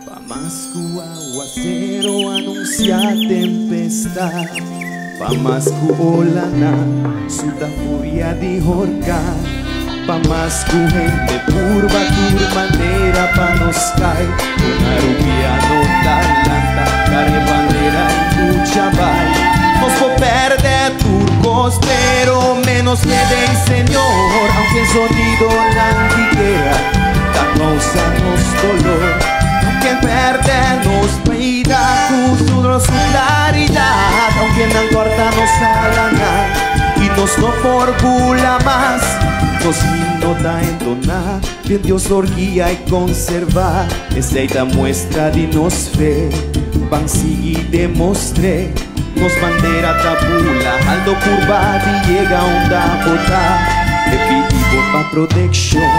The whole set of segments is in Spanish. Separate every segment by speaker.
Speaker 1: Pamasku aguacero anuncia tempestad, pamasku olana suda furia di horcan, pamasku gente purba turmanera panoskai, una rubia no talanta, care bandera en Uchabay. Nos può perder turcos, pero menos queden señor, aunque el sonido languidera da causa-nos dolor. Quien perdernos vida, cultura, su claridad, aunque no corta-nos alana y nos no formula más, nos nota entonar, bien Dios orguía y conservar, esta muestra de nos fe, van seguir demostré, nos bandera tabula, aldo curva y llega onda bota, le pedimos pa' protección,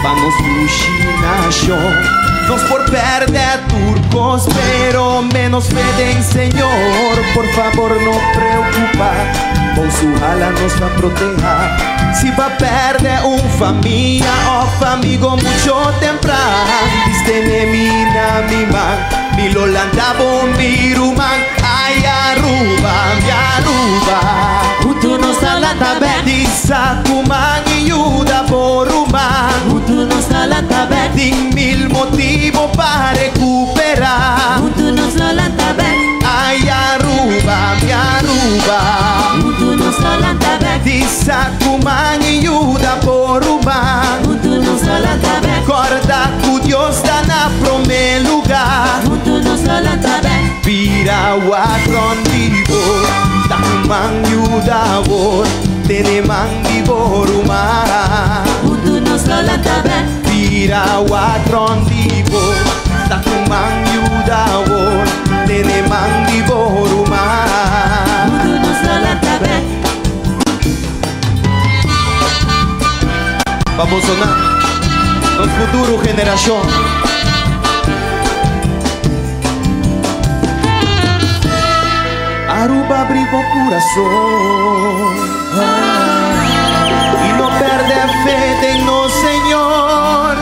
Speaker 1: pa' nos iluminación. Nos por perder turcos, pero menos peden señor. Por favor no preocupa, con su ala nos va a proteger. Si va a perder un familia o amigo mucho temprano, viste mi man, mi lolanda mi ruman, ay Aruba, mi Aruba.
Speaker 2: Utu no salata bet,
Speaker 1: Disa kuman y yuda por ruman.
Speaker 2: utu no salata bet,
Speaker 1: Din mil motivos para recuperar.
Speaker 2: utu no salata bet,
Speaker 1: Ay Aruba, mi Aruba.
Speaker 2: utu no salata bet,
Speaker 1: Disa kuman y yuda por ruman.
Speaker 2: utu no salata bet,
Speaker 1: Corda cu Dios dan a prome lugar.
Speaker 2: utu no salata bet,
Speaker 1: Vira wakron dibo, da kuman yuda vor, tene man dibo rumah.
Speaker 2: utu no salata bet,
Speaker 1: Vira wakron dibo, da kuman yuda vor, tene man dibo rumah.
Speaker 2: utu no salata bet.
Speaker 1: Vamos a sonar, los futuro generación. Aruba abrigo corazón y no perder fe en no Señor.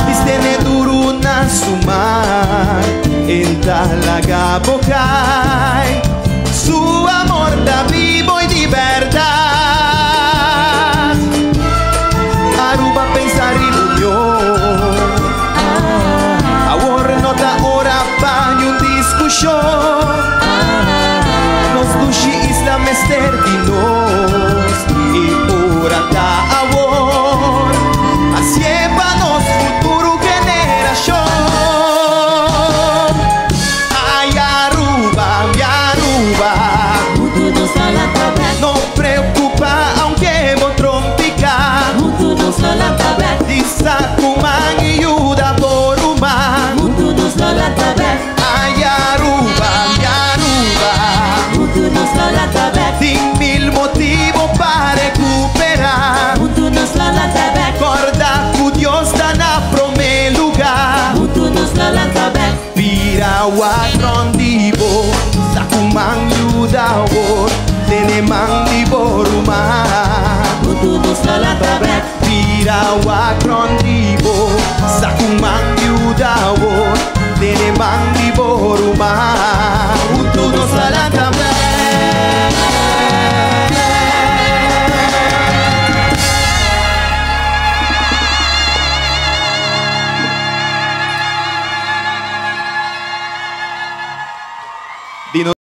Speaker 1: Viste duro na sumar en talaga bocay, su amor da vivo y de verdad. Aruba pensar ilusión, ahora no da hora para un discusión. Islam Ester dinos y por acá amor, así para nos futuro generación. Ay Aruba, mi Aruba,
Speaker 2: Utu no salata bet,
Speaker 1: no preocupa aunque vos trompica.
Speaker 2: utu no salata bet,
Speaker 1: Disa kuman y yuda por human.
Speaker 2: utu no salata bet,
Speaker 1: Ay Aruba, mi Aruba.
Speaker 2: utu no salata bet,
Speaker 1: Sin mil motivos para recuperar.
Speaker 2: utu no salata bet,
Speaker 1: Corda cu Dios dan a prome lugar.
Speaker 2: utu no salata bet,
Speaker 1: Vira wakron dibo, sakuman yuda wor, tene man dibo rumah.
Speaker 2: utu no salata bet,
Speaker 1: Vira wakron dibo, sakuman yuda wor, tene man dibo rumah. Utu no salata